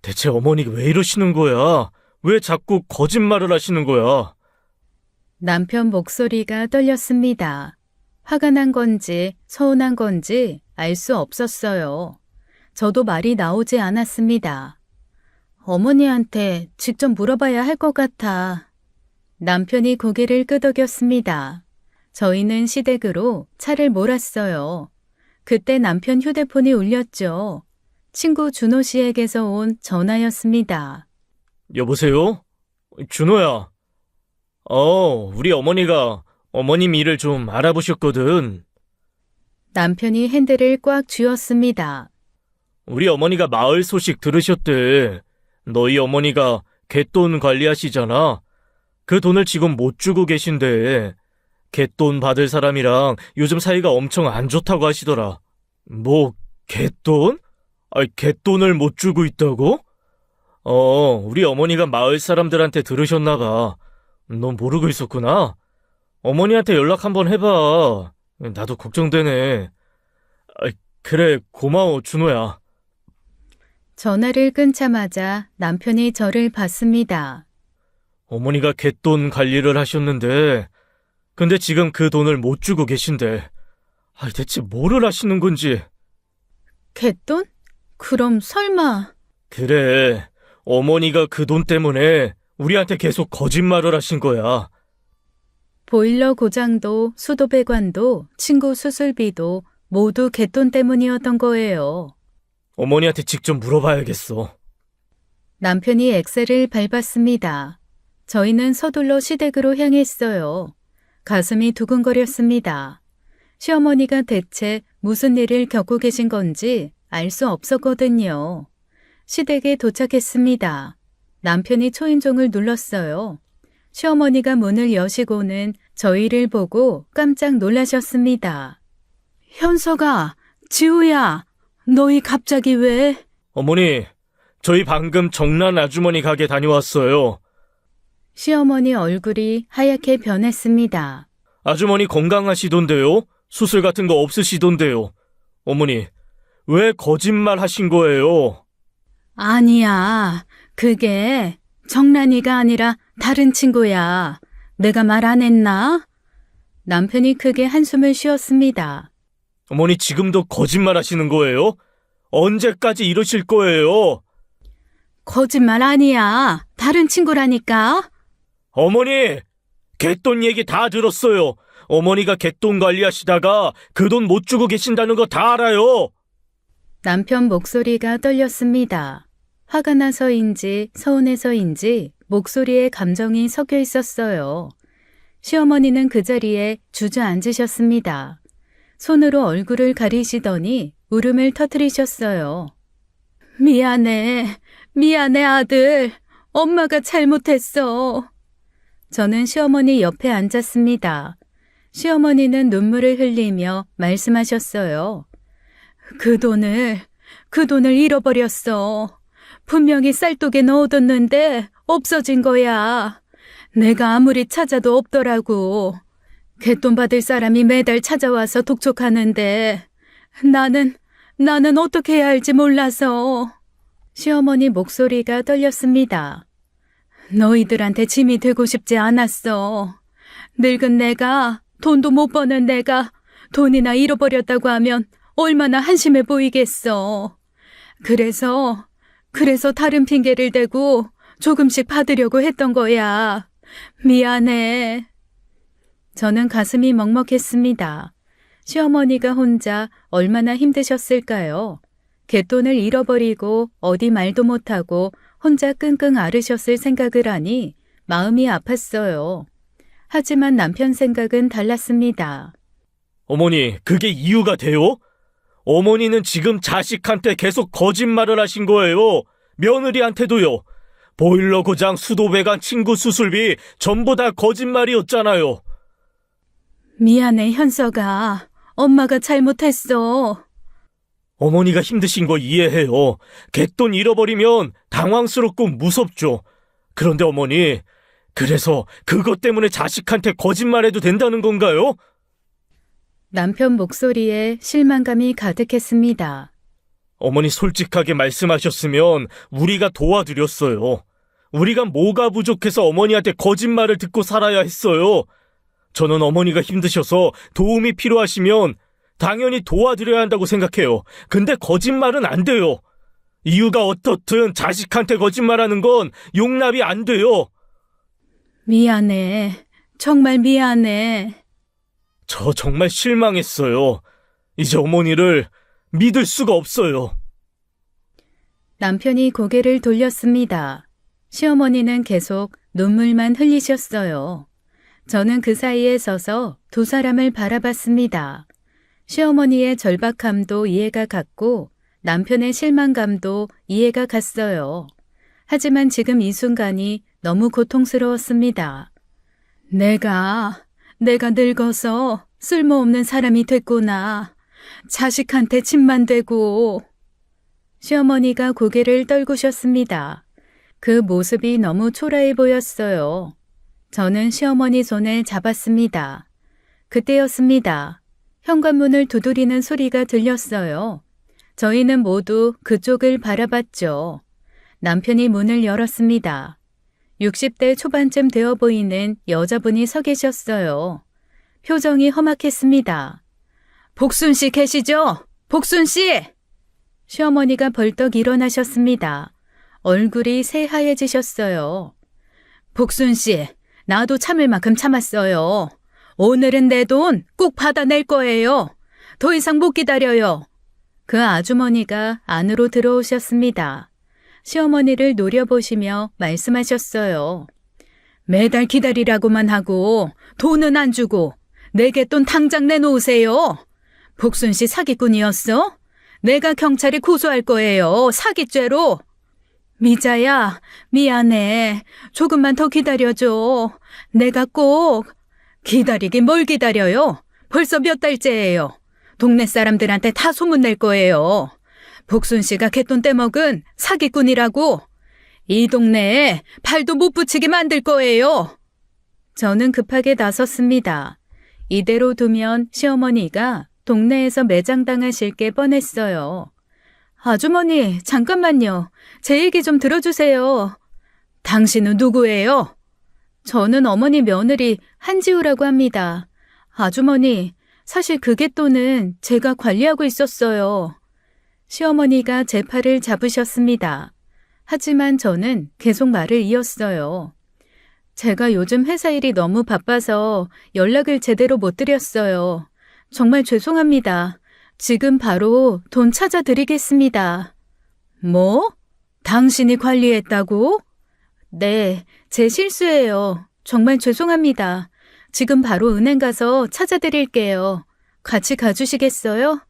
대체 어머니가 왜 이러시는 거야? 왜 자꾸 거짓말을 하시는 거야? 남편 목소리가 떨렸습니다. 화가 난 건지 서운한 건지 알 수 없었어요. 저도 말이 나오지 않았습니다. 어머니한테 직접 물어봐야 할 것 같아. 남편이 고개를 끄덕였습니다. 저희는 시댁으로 차를 몰았어요. 그때 남편 휴대폰이 울렸죠. 친구 준호 씨에게서 온 전화였습니다. 여보세요? 준호야. 우리 어머니가 어머님 일을 좀 알아보셨거든. 남편이 핸들을 꽉 쥐었습니다. 우리 어머니가 마을 소식 들으셨대. 너희 어머니가 갯돈 관리하시잖아. 그 돈을 지금 못 주고 계신데 갯돈 받을 사람이랑 요즘 사이가 엄청 안 좋다고 하시더라. 뭐 갯돈? 갯돈을 못 주고 있다고? 우리 어머니가 마을 사람들한테 들으셨나 봐. 넌 모르고 있었구나. 어머니한테 연락 한번 해봐. 나도 걱정되네. 그래, 고마워, 준호야. 전화를 끊자마자 남편이 저를 봤습니다. 어머니가 갯돈 관리를 하셨는데, 근데 지금 그 돈을 못 주고 계신데, 대체 뭐를 하시는 건지. 갯돈? 그럼 설마... 그래, 어머니가 그 돈 때문에 우리한테 계속 거짓말을 하신 거야. 보일러 고장도 수도 배관도 친구 수술비도 모두 갯돈 때문이었던 거예요. 어머니한테 직접 물어봐야겠어. 남편이 엑셀을 밟았습니다. 저희는 서둘러 시댁으로 향했어요. 가슴이 두근거렸습니다. 시어머니가 대체 무슨 일을 겪고 계신 건지 알 수 없었거든요. 시댁에 도착했습니다. 남편이 초인종을 눌렀어요. 시어머니가 문을 여시고는 저희를 보고 깜짝 놀라셨습니다. 현서가, 지우야, 너희 갑자기 왜? 어머니, 저희 방금 정란 아주머니 가게 다녀왔어요. 시어머니 얼굴이 하얗게 변했습니다. 아주머니 건강하시던데요? 수술 같은 거 없으시던데요? 어머니, 왜 거짓말 하신 거예요? 아니야, 그게 정란이가 아니라 다른 친구야. 내가 말 안 했나? 남편이 크게 한숨을 쉬었습니다. 어머니 지금도 거짓말 하시는 거예요? 언제까지 이러실 거예요? 거짓말 아니야. 다른 친구라니까. 어머니, 갯돈 얘기 다 들었어요. 어머니가 갯돈 관리하시다가 그 돈 못 주고 계신다는 거 다 알아요. 남편 목소리가 떨렸습니다. 화가 나서인지 서운해서인지 목소리에 감정이 섞여 있었어요. 시어머니는 그 자리에 주저앉으셨습니다. 손으로 얼굴을 가리시더니 울음을 터뜨리셨어요. 미안해, 미안해 아들. 엄마가 잘못했어. 저는 시어머니 옆에 앉았습니다. 시어머니는 눈물을 흘리며 말씀하셨어요. 그 돈을 잃어버렸어. 분명히 쌀독에 넣어뒀는데 없어진 거야. 내가 아무리 찾아도 없더라고. 갯돈 받을 사람이 매달 찾아와서 독촉하는데 나는 어떻게 해야 할지 몰라서. 시어머니 목소리가 떨렸습니다. 너희들한테 짐이 되고 싶지 않았어. 늙은 내가, 돈도 못 버는 내가 돈이나 잃어버렸다고 하면 얼마나 한심해 보이겠어. 그래서 다른 핑계를 대고 조금씩 받으려고 했던 거야. 미안해. 저는 가슴이 먹먹했습니다. 시어머니가 혼자 얼마나 힘드셨을까요? 갯돈을 잃어버리고 어디 말도 못하고 혼자 끙끙 앓으셨을 생각을 하니 마음이 아팠어요. 하지만 남편 생각은 달랐습니다. 어머니, 그게 이유가 돼요? 어머니는 지금 자식한테 계속 거짓말을 하신 거예요. 며느리한테도요. 보일러 고장, 수도 배관, 친구 수술비 전부 다 거짓말이었잖아요. 미안해, 현서가. 엄마가 잘못했어. 어머니가 힘드신 거 이해해요. 갯돈 잃어버리면 당황스럽고 무섭죠. 그런데 어머니, 그래서 그것 때문에 자식한테 거짓말해도 된다는 건가요? 남편 목소리에 실망감이 가득했습니다. 어머니 솔직하게 말씀하셨으면 우리가 도와드렸어요. 우리가 뭐가 부족해서 어머니한테 거짓말을 듣고 살아야 했어요. 저는 어머니가 힘드셔서 도움이 필요하시면 당연히 도와드려야 한다고 생각해요. 근데 거짓말은 안 돼요. 이유가 어떻든 자식한테 거짓말하는 건 용납이 안 돼요. 미안해. 정말 미안해. 저 정말 실망했어요. 이제 어머니를 믿을 수가 없어요. 남편이 고개를 돌렸습니다. 시어머니는 계속 눈물만 흘리셨어요. 저는 그 사이에 서서 두 사람을 바라봤습니다. 시어머니의 절박함도 이해가 갔고 남편의 실망감도 이해가 갔어요. 하지만 지금 이 순간이 너무 고통스러웠습니다. 내가 늙어서 쓸모없는 사람이 됐구나. 자식한테 짐만 되고. 시어머니가 고개를 떨구셨습니다. 그 모습이 너무 초라해 보였어요. 저는 시어머니 손을 잡았습니다. 그때였습니다. 현관문을 두드리는 소리가 들렸어요. 저희는 모두 그쪽을 바라봤죠. 남편이 문을 열었습니다. 60대 초반쯤 되어 보이는 여자분이 서 계셨어요. 표정이 험악했습니다. 복순 씨 계시죠? 복순 씨! 시어머니가 벌떡 일어나셨습니다. 얼굴이 새하얘지셨어요. 복순 씨, 나도 참을 만큼 참았어요. 오늘은 내 돈 꼭 받아낼 거예요. 더 이상 못 기다려요. 그 아주머니가 안으로 들어오셨습니다. 시어머니를 노려보시며 말씀하셨어요. 매달 기다리라고만 하고 돈은 안 주고 내게 돈 당장 내놓으세요. 복순 씨 사기꾼이었어? 내가 경찰에 고소할 거예요. 사기죄로. 미자야, 미안해. 조금만 더 기다려줘. 내가 꼭. 기다리긴 뭘 기다려요? 벌써 몇 달째예요. 동네 사람들한테 다 소문낼 거예요. 복순 씨가 갯돈 떼먹은 사기꾼이라고. 이 동네에 발도 못 붙이게 만들 거예요. 저는 급하게 나섰습니다. 이대로 두면 시어머니가 동네에서 매장당하실 게 뻔했어요. 아주머니, 잠깐만요. 제 얘기 좀 들어주세요. 당신은 누구예요? 저는 어머니 며느리 한지우라고 합니다. 아주머니, 사실 그 갯돈은 제가 관리하고 있었어요. 시어머니가 제 팔을 잡으셨습니다. 하지만 저는 계속 말을 이었어요. 제가 요즘 회사 일이 너무 바빠서 연락을 제대로 못 드렸어요. 정말 죄송합니다. 지금 바로 돈 찾아드리겠습니다. 뭐? 당신이 관리했다고? 네, 제 실수예요. 정말 죄송합니다. 지금 바로 은행 가서 찾아드릴게요. 같이 가주시겠어요?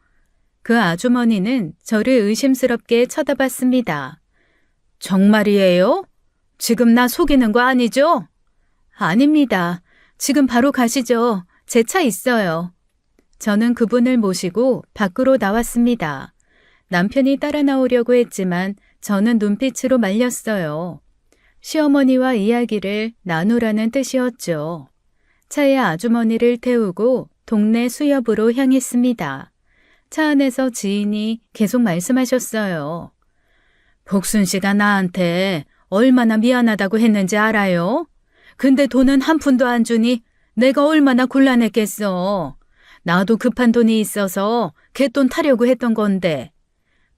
그 아주머니는 저를 의심스럽게 쳐다봤습니다. 정말이에요? 지금 나 속이는 거 아니죠? 아닙니다. 지금 바로 가시죠. 제 차 있어요. 저는 그분을 모시고 밖으로 나왔습니다. 남편이 따라 나오려고 했지만 저는 눈빛으로 말렸어요. 시어머니와 이야기를 나누라는 뜻이었죠. 차에 아주머니를 태우고 동네 수협으로 향했습니다. 차 안에서 지인이 계속 말씀하셨어요. 복순 씨가 나한테 얼마나 미안하다고 했는지 알아요? 근데 돈은 한 푼도 안 주니 내가 얼마나 곤란했겠어. 나도 급한 돈이 있어서 갯돈 타려고 했던 건데.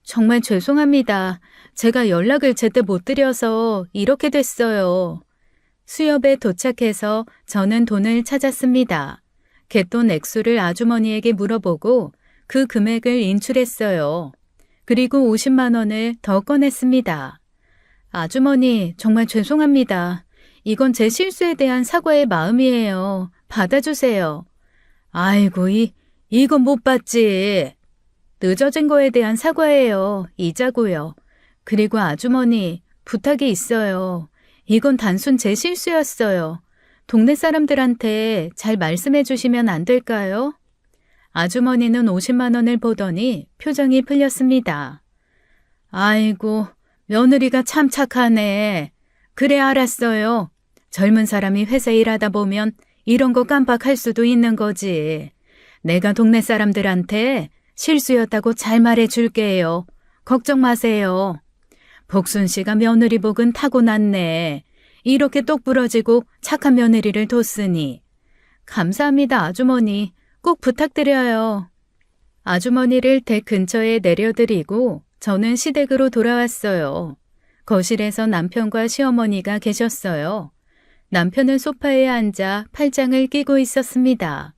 정말 죄송합니다. 제가 연락을 제때 못 드려서 이렇게 됐어요. 수협에 도착해서 저는 돈을 찾았습니다. 갯돈 액수를 아주머니에게 물어보고 그 금액을 인출했어요. 그리고 50만 원을 더 꺼냈습니다. 아주머니, 정말 죄송합니다. 이건 제 실수에 대한 사과의 마음이에요. 받아주세요. 아이고, 이건 못 받지. 늦어진 거에 대한 사과예요. 이자고요. 그리고 아주머니, 부탁이 있어요. 이건 단순 제 실수였어요. 동네 사람들한테 잘 말씀해 주시면 안 될까요? 아주머니는 50만 원을 보더니 표정이 풀렸습니다. 아이고, 며느리가 참 착하네. 그래, 알았어요. 젊은 사람이 회사 일하다 보면 이런 거 깜빡할 수도 있는 거지. 내가 동네 사람들한테 실수였다고 잘 말해 줄게요. 걱정 마세요. 복순 씨가 며느리 복은 타고났네. 이렇게 똑 부러지고 착한 며느리를 뒀으니. 감사합니다, 아주머니. 꼭 부탁드려요. 아주머니를 댁 근처에 내려드리고 저는 시댁으로 돌아왔어요. 거실에서 남편과 시어머니가 계셨어요. 남편은 소파에 앉아 팔짱을 끼고 있었습니다.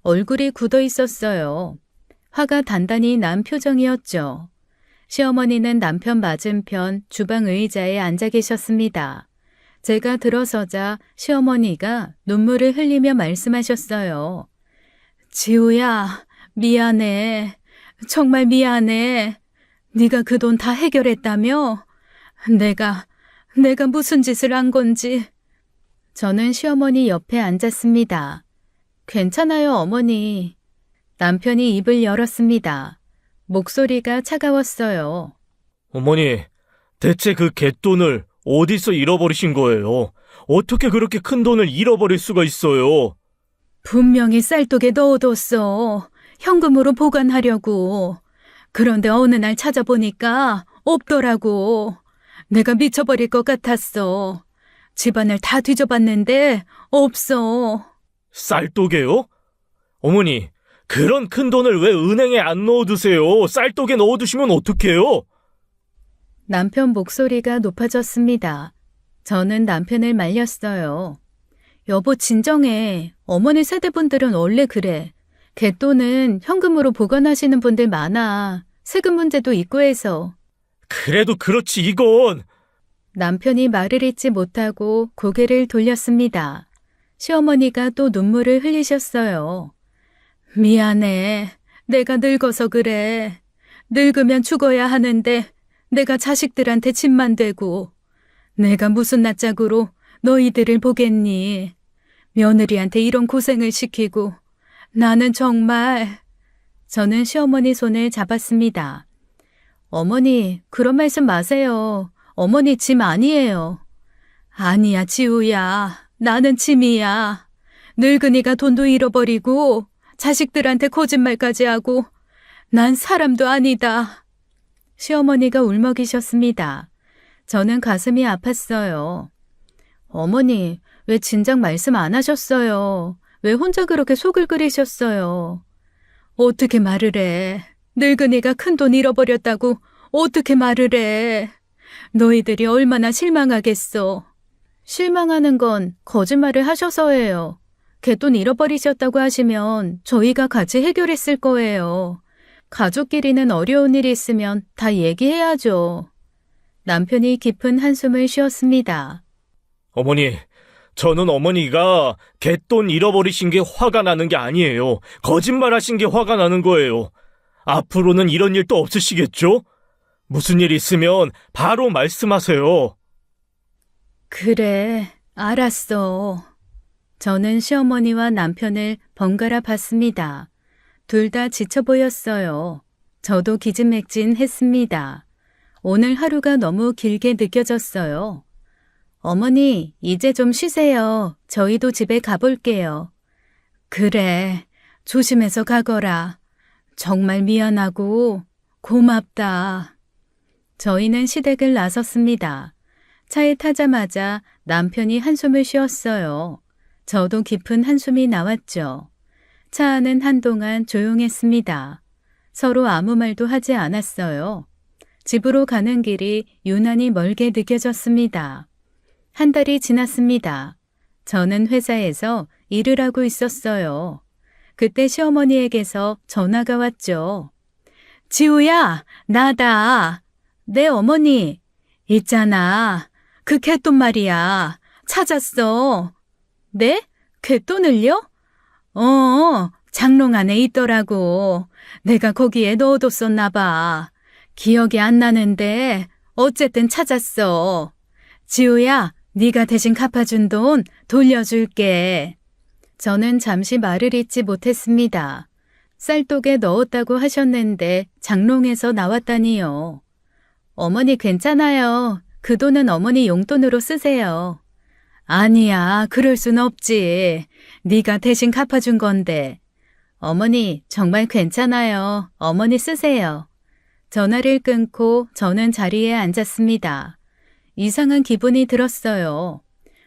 얼굴이 굳어 있었어요. 화가 단단히 난 표정이었죠. 시어머니는 남편 맞은편 주방 의자에 앉아 계셨습니다. 제가 들어서자 시어머니가 눈물을 흘리며 말씀하셨어요. 지우야, 미안해. 정말 미안해. 네가 그 돈 다 해결했다며? 내가 무슨 짓을 한 건지. 저는 시어머니 옆에 앉았습니다. 괜찮아요, 어머니. 남편이 입을 열었습니다. 목소리가 차가웠어요. 어머니, 대체 그 갯돈을 어디서 잃어버리신 거예요? 어떻게 그렇게 큰 돈을 잃어버릴 수가 있어요? 분명히 쌀독에 넣어뒀어. 현금으로 보관하려고. 그런데 어느 날 찾아보니까 없더라고. 내가 미쳐버릴 것 같았어. 집안을 다 뒤져봤는데 없어. 쌀독에요? 어머니, 그런 큰 돈을 왜 은행에 안 넣어두세요? 쌀독에 넣어두시면 어떡해요? 남편 목소리가 높아졌습니다. 저는 남편을 말렸어요. 여보 진정해. 어머니 세대분들은 원래 그래. 갯돈은 현금으로 보관하시는 분들 많아. 세금 문제도 있고 해서. 그래도 그렇지 이건. 남편이 말을 잇지 못하고 고개를 돌렸습니다. 시어머니가 또 눈물을 흘리셨어요. 미안해. 내가 늙어서 그래. 늙으면 죽어야 하는데 내가 자식들한테 짐만 되고 내가 무슨 낯짝으로 너희들을 보겠니. 며느리한테 이런 고생을 시키고 나는 정말. 저는 시어머니 손을 잡았습니다. 어머니, 그런 말씀 마세요. 어머니 짐 아니에요. 아니야, 지우야. 나는 짐이야. 늙은이가 돈도 잃어버리고 자식들한테 거짓말까지 하고 난 사람도 아니다. 시어머니가 울먹이셨습니다. 저는 가슴이 아팠어요. 어머니, 왜 진작 말씀 안 하셨어요? 왜 혼자 그렇게 속을 끓이셨어요? 어떻게 말을 해? 늙은이가 큰 돈 잃어버렸다고 어떻게 말을 해? 너희들이 얼마나 실망하겠어. 실망하는 건 거짓말을 하셔서예요. 갯돈 잃어버리셨다고 하시면 저희가 같이 해결했을 거예요. 가족끼리는 어려운 일이 있으면 다 얘기해야죠. 남편이 깊은 한숨을 쉬었습니다. 어머니, 저는 어머니가 갯돈 잃어버리신 게 화가 나는 게 아니에요. 거짓말하신 게 화가 나는 거예요. 앞으로는 이런 일도 없으시겠죠? 무슨 일 있으면 바로 말씀하세요. 그래, 알았어. 저는 시어머니와 남편을 번갈아 봤습니다. 둘 다 지쳐 보였어요. 저도 기진맥진했습니다. 오늘 하루가 너무 길게 느껴졌어요. 어머니, 이제 좀 쉬세요. 저희도 집에 가볼게요. 그래, 조심해서 가거라. 정말 미안하고 고맙다. 저희는 시댁을 나섰습니다. 차에 타자마자 남편이 한숨을 쉬었어요. 저도 깊은 한숨이 나왔죠. 차 안은 한동안 조용했습니다. 서로 아무 말도 하지 않았어요. 집으로 가는 길이 유난히 멀게 느껴졌습니다. 한 달이 지났습니다. 저는 회사에서 일을 하고 있었어요. 그때 시어머니에게서 전화가 왔죠. 지우야, 나다. 네, 어머니. 있잖아. 그 갯돈 말이야. 찾았어. 네? 갯돈을요? 장롱 안에 있더라고. 내가 거기에 넣어뒀었나 봐. 기억이 안 나는데 어쨌든 찾았어. 지우야, 네가 대신 갚아준 돈 돌려줄게. 저는 잠시 말을 잇지 못했습니다. 쌀독에 넣었다고 하셨는데 장롱에서 나왔다니요. 어머니 괜찮아요. 그 돈은 어머니 용돈으로 쓰세요. 아니야, 그럴 순 없지. 네가 대신 갚아준 건데. 어머니 정말 괜찮아요. 어머니 쓰세요. 전화를 끊고 저는 자리에 앉았습니다. 이상한 기분이 들었어요.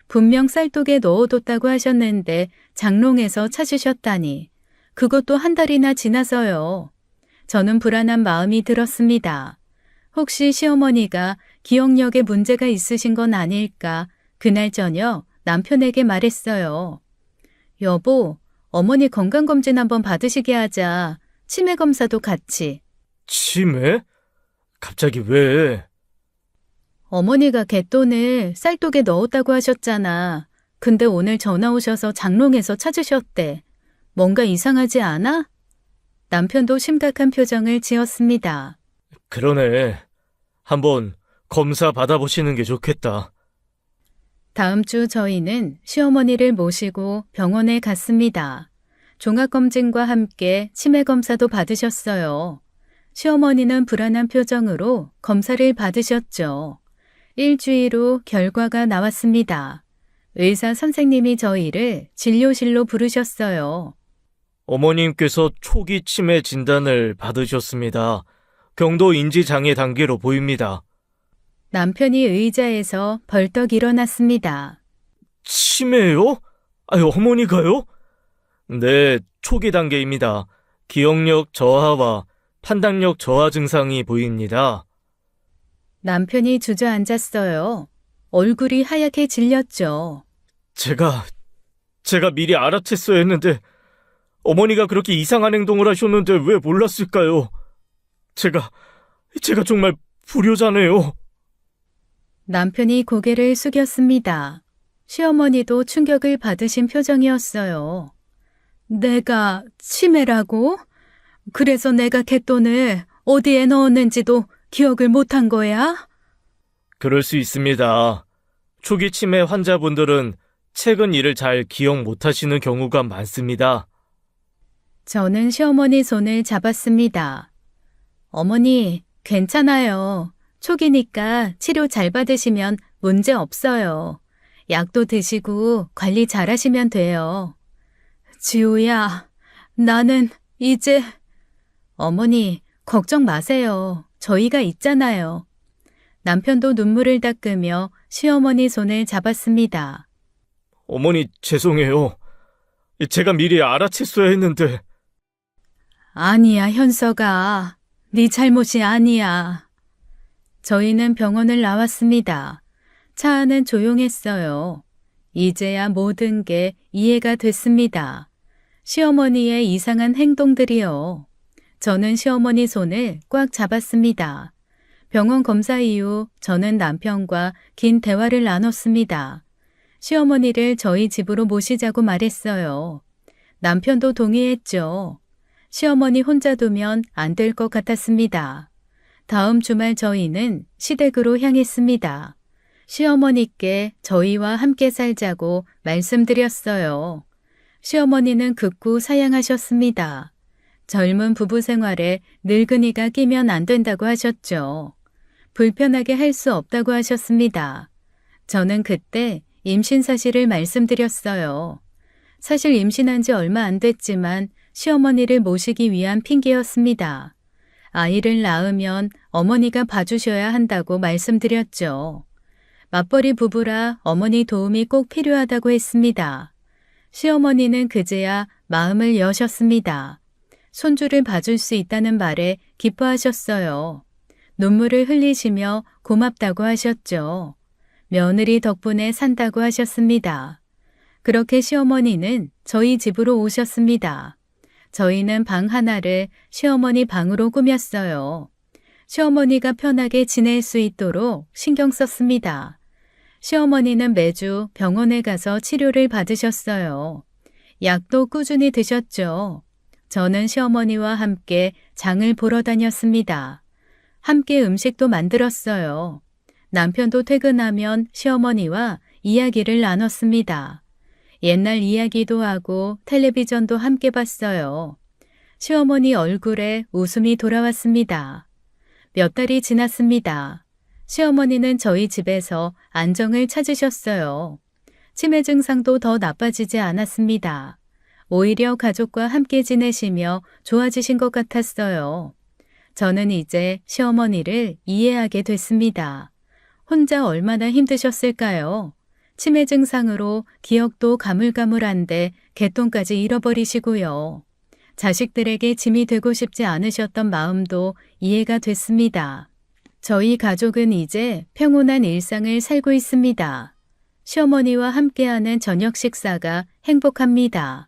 분명 쌀독에 넣어뒀다고 하셨는데 장롱에서 찾으셨다니. 그것도 한 달이나 지나서요. 저는 불안한 마음이 들었습니다. 혹시 시어머니가 기억력에 문제가 있으신 건 아닐까 그날 저녁 남편에게 말했어요. 여보, 어머니 건강검진 한번 받으시게 하자. 치매 검사도 같이. 치매? 갑자기 왜? 어머니가 갯돈을 쌀독에 넣었다고 하셨잖아. 근데 오늘 전화 오셔서 장롱에서 찾으셨대. 뭔가 이상하지 않아? 남편도 심각한 표정을 지었습니다. 그러네. 한번 검사 받아보시는 게 좋겠다. 다음 주 저희는 시어머니를 모시고 병원에 갔습니다. 종합검진과 함께 치매 검사도 받으셨어요. 시어머니는 불안한 표정으로 검사를 받으셨죠. 일주일 후 결과가 나왔습니다. 의사 선생님이 저희를 진료실로 부르셨어요. 어머님께서 초기 치매 진단을 받으셨습니다. 경도 인지장애 단계로 보입니다. 남편이 의자에서 벌떡 일어났습니다. 치매요? 아유, 어머니가요? 네, 초기 단계입니다. 기억력 저하와 판단력 저하 증상이 보입니다. 남편이 주저앉았어요. 얼굴이 하얗게 질렸죠. 제가 미리 알아챘어야 했는데, 어머니가 그렇게 이상한 행동을 하셨는데 왜 몰랐을까요? 제가 정말 불효자네요. 남편이 고개를 숙였습니다. 시어머니도 충격을 받으신 표정이었어요. 내가 치매라고? 그래서 내가 갯돈을 어디에 넣었는지도 기억을 못한 거야? 그럴 수 있습니다. 초기 치매 환자분들은 최근 일을 잘 기억 못하시는 경우가 많습니다. 저는 시어머니 손을 잡았습니다. 어머니, 괜찮아요. 초기니까 치료 잘 받으시면 문제 없어요. 약도 드시고 관리 잘 하시면 돼요. 지우야, 나는 이제... 어머니, 걱정 마세요. 저희가 있잖아요. 남편도 눈물을 닦으며 시어머니 손을 잡았습니다. 어머니, 죄송해요. 제가 미리 알아챘어야 했는데. 아니야, 현서가. 네 잘못이 아니야. 저희는 병원을 나왔습니다. 차 안은 조용했어요. 이제야 모든 게 이해가 됐습니다. 시어머니의 이상한 행동들이요. 저는 시어머니 손을 꽉 잡았습니다. 병원 검사 이후 저는 남편과 긴 대화를 나눴습니다. 시어머니를 저희 집으로 모시자고 말했어요. 남편도 동의했죠. 시어머니 혼자 두면 안 될 것 같았습니다. 다음 주말 저희는 시댁으로 향했습니다. 시어머니께 저희와 함께 살자고 말씀드렸어요. 시어머니는 극구 사양하셨습니다. 젊은 부부 생활에 늙은이가 끼면 안 된다고 하셨죠. 불편하게 할 수 없다고 하셨습니다. 저는 그때 임신 사실을 말씀드렸어요. 사실 임신한 지 얼마 안 됐지만 시어머니를 모시기 위한 핑계였습니다. 아이를 낳으면 어머니가 봐주셔야 한다고 말씀드렸죠. 맞벌이 부부라 어머니 도움이 꼭 필요하다고 했습니다. 시어머니는 그제야 마음을 여셨습니다. 손주를 봐줄 수 있다는 말에 기뻐하셨어요. 눈물을 흘리시며 고맙다고 하셨죠. 며느리 덕분에 산다고 하셨습니다. 그렇게 시어머니는 저희 집으로 오셨습니다. 저희는 방 하나를 시어머니 방으로 꾸몄어요. 시어머니가 편하게 지낼 수 있도록 신경 썼습니다. 시어머니는 매주 병원에 가서 치료를 받으셨어요. 약도 꾸준히 드셨죠. 저는 시어머니와 함께 장을 보러 다녔습니다. 함께 음식도 만들었어요. 남편도 퇴근하면 시어머니와 이야기를 나눴습니다. 옛날 이야기도 하고 텔레비전도 함께 봤어요. 시어머니 얼굴에 웃음이 돌아왔습니다. 몇 달이 지났습니다. 시어머니는 저희 집에서 안정을 찾으셨어요. 치매 증상도 더 나빠지지 않았습니다. 오히려 가족과 함께 지내시며 좋아지신 것 같았어요. 저는 이제 시어머니를 이해하게 됐습니다. 혼자 얼마나 힘드셨을까요? 치매 증상으로 기억도 가물가물한데 개똥까지 잃어버리시고요. 자식들에게 짐이 되고 싶지 않으셨던 마음도 이해가 됐습니다. 저희 가족은 이제 평온한 일상을 살고 있습니다. 시어머니와 함께하는 저녁 식사가 행복합니다.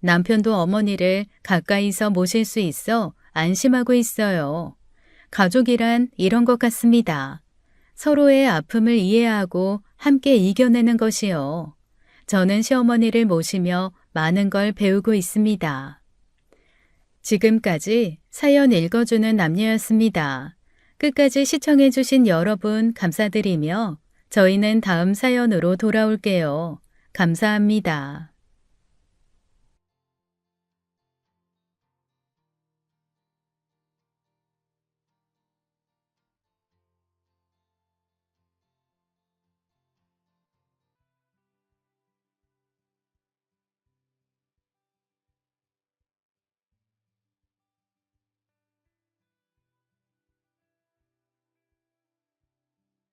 남편도 어머니를 가까이서 모실 수 있어 안심하고 있어요. 가족이란 이런 것 같습니다. 서로의 아픔을 이해하고 함께 이겨내는 것이요. 저는 시어머니를 모시며 많은 걸 배우고 있습니다. 지금까지 사연 읽어주는 남녀였습니다. 끝까지 시청해주신 여러분 감사드리며 저희는 다음 사연으로 돌아올게요. 감사합니다.